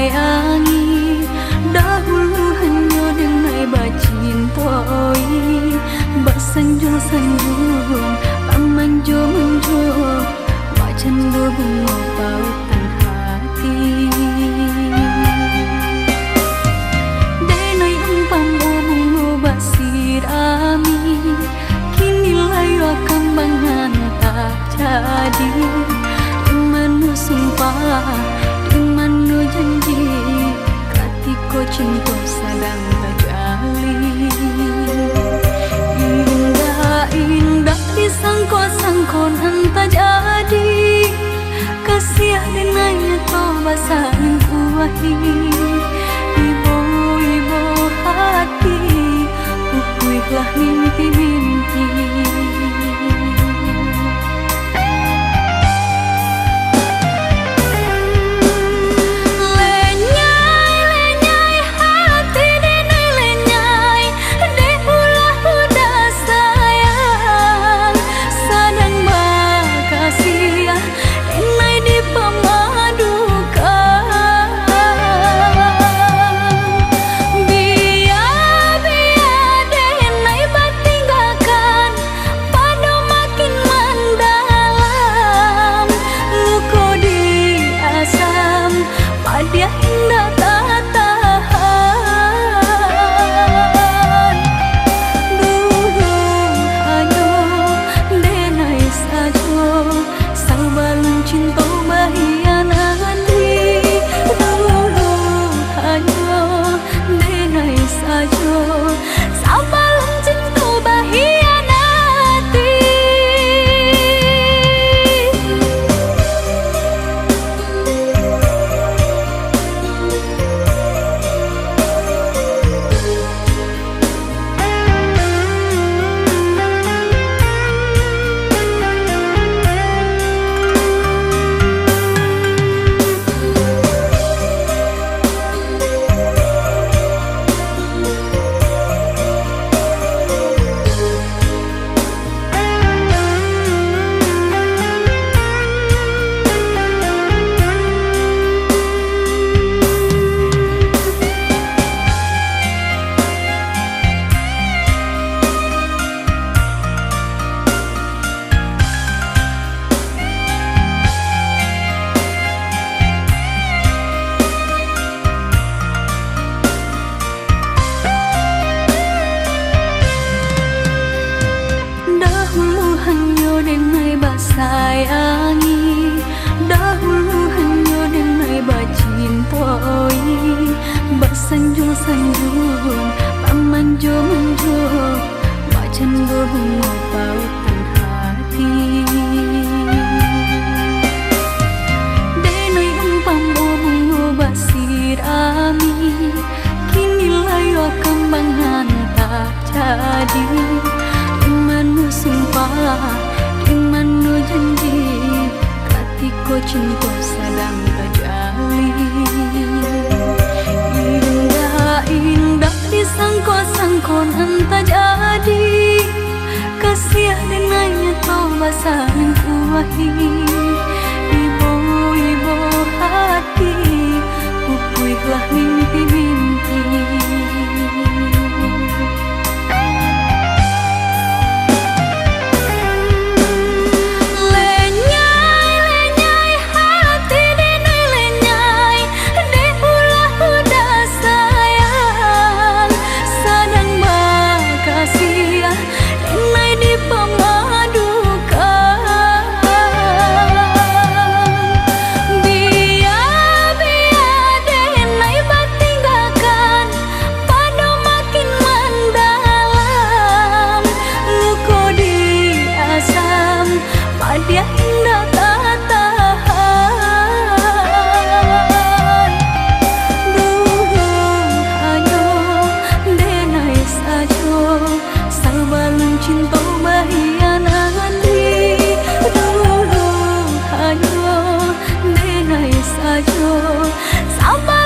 sayangi. Dahulu hanya dengan bacintoi, bak sanjung-sanjung, bak manjung-manjung, bak candu bunga pautan hati. Denai umpam bunga bak sirami, kini layu kambangan tak jadi. Dimanu sumpah, dimanu janji, katiko cinta sedang terjalin. Indah-indah disangko-sangko nan tak jadi. Kasih dengannya kau basahin kuahi. Ibu-ibu hati, pupuihlah mimpi-mimpi. Dia indah tak tahan. Dulu hanya denai saja, sabalun cinta bahianan di. Dulu hanya denai saja, sabalun cinta bahianati. Denai bak sayangi, dahulu hanya denai bak cintoi, bak sanjung-sanjung, bak manjung-manjung, bak candu bunga pautan hati. Denai umpam bunga bak sirami, kini layu kambangan tak jadi. Dimanu sumpah, dimanu janji, katiko cinta sedang terjalin. Indah-indah disangko-sangko nan tak jadi. Kasih dengannya kau basahin kuahi. Ibu-ibu hati, pupuihlah mimpi-mimpi. Dia indah tak tahan. Dulu hanya denai saja, sabalun cinta bahianan di. Dulu hanya denai saja, sabalun